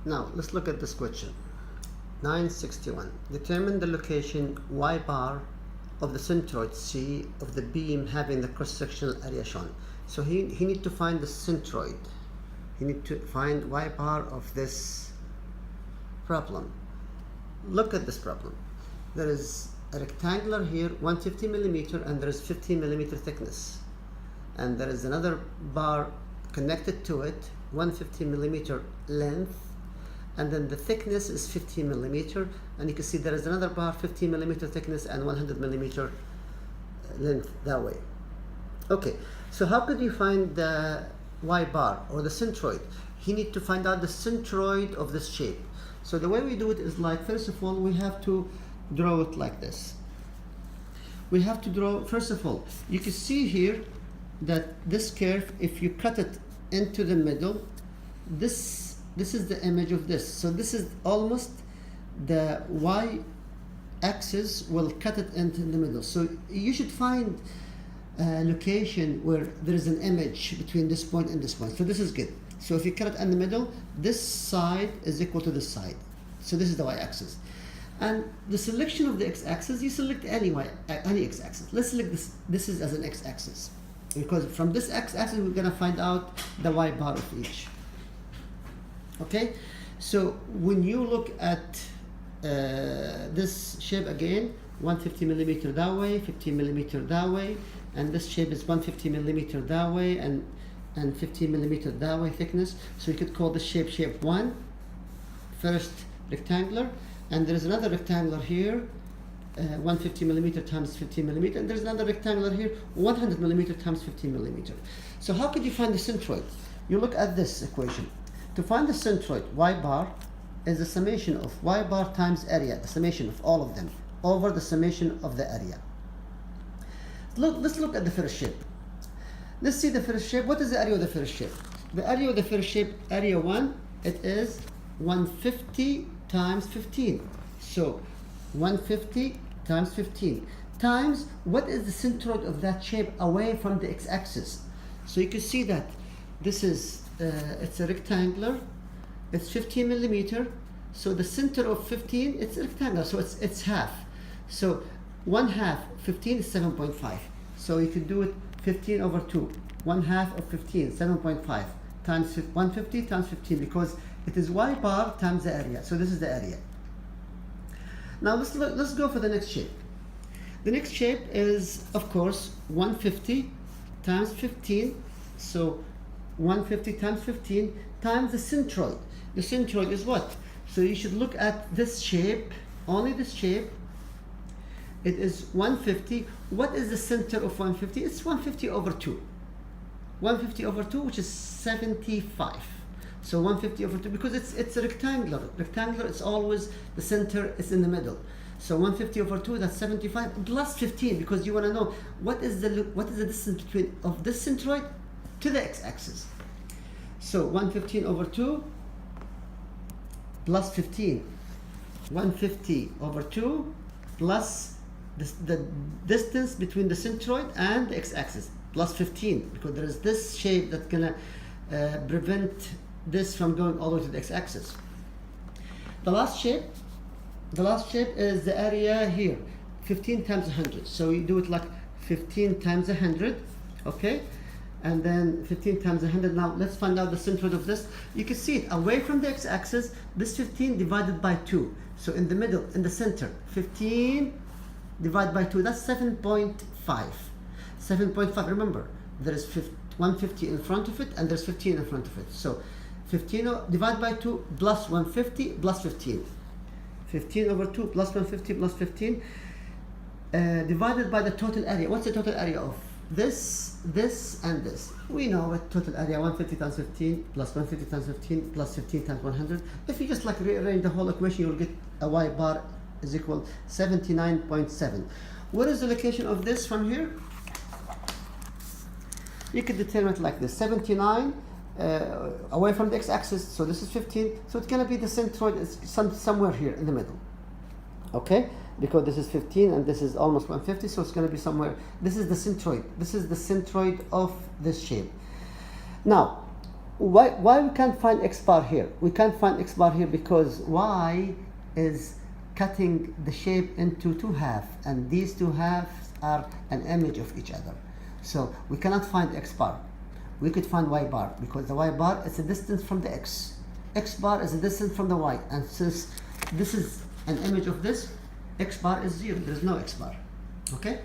Now let's look at this question. 961. Determine the location y bar of the centroid C of the beam having the cross-sectional area shown. So he need to find the centroid. He need to find y bar of this problem. Look at this problem. There is a rectangular here, 150 millimeter, and there is 15 millimeter thickness. And there is another bar connected to it, 150 millimeter length, and then the thickness is 15 millimeter, and you can see there is another bar, 15 millimeter thickness and 100 millimeter length that way. Okay, so how could you find the y bar or the centroid? You need to find out the centroid of this shape. So the way we do it is like, first of all, we have to draw it like this. We have to draw, first of all, you can see here that this curve, if you cut it into the middle, this is the image of this. So this is almost the y axis will cut it into the middle. So you should find a location where there is an image between this point and this point. So this is good. So if you cut it in the middle, this side is equal to this side. So this is the y-axis. And the selection of the x-axis, you select any x-axis. Let's select this. This is as an x-axis, because from this x-axis we're gonna find out the y bar of each. Okay, so when you look at this shape again, 150 millimeter that way, 15 millimeter that way, and this shape is 150 millimeter that way, and 15 millimeter that way thickness. So you could call this shape 1, first rectangular, and there is another rectangular here, 150 millimeter times 15 millimeter, and there's another rectangular here, 100 millimeter times 15 millimeter. So how could you find the centroid? You look at this equation. To find the centroid, y bar is the summation of y bar times area, the summation of all of them, over the summation of the area. Let's look at the first shape. Let's see the first shape. What is the area of the first shape? The area of the first shape, area 1, it is 150 times 15. So 150 times 15 times, what is the centroid of that shape away from the x-axis? So you can see that this is it's a rectangular, it's 15 millimeter, so the center of 15, it's a rectangle, so it's half. So 1/2, 15 is 7.5. So you can do it 15 over 2. 1/2 of 15, 7.5, times 150 times 15, because it is y bar times the area. So this is the area. Now let's go for the next shape. The next shape is, of course, 150 times 15. So 150 times 15 times the centroid. The centroid is what? So you should look at this shape, only this shape. It is 150. What is the center of 150? It's 150 over 2. 150 over 2, which is 75. So 150 over 2, because it's a rectangular. Rectangular, it's always, the center is in the middle. So 150 over 2, that's 75, plus 15, because you want to know what is the distance between of this centroid to the x-axis. So 115 over 2 plus 15. 150 over 2 plus the distance between the centroid and the x-axis, plus 15, because there is this shape that's gonna prevent this from going all the way to the x-axis. The last shape is the area here, 15 times 100. So you do it like 15 times 100, okay? And then 15 times 100. Now let's find out the centroid of this. You can see it away from the x-axis, this 15 divided by 2. So in the middle, in the center, 15 divided by 2, that's 7.5. 7.5, remember, there is 150 in front of it, and there's 15 in front of it. So 15 divided by 2 plus 150 plus 15. 15 over 2 plus 150 plus 15 divided by the total area. What's the total area of this, and this? We know what total area, 150 times 15 plus 150 times 15 plus 15 times 100. If you just like rearrange the whole equation, you'll get a y bar is equal 79.7. What is the location of this from here? You could determine it like this: 79 away from the x-axis, so this is 15, so it's going to be the centroid is somewhere here in the middle, okay? Because this is 15 and this is almost 150, so it's going to be somewhere. This is the centroid. This is the centroid of this shape. Now, why we can't find x bar here? We can't find x bar here because y is cutting the shape into two halves, and these two halves are an image of each other. So we cannot find x bar. We could find y bar because the y bar is a distance from the x. X bar is a distance from the y, and since this is an image of this, x bar is 0. There is no x bar. Okay?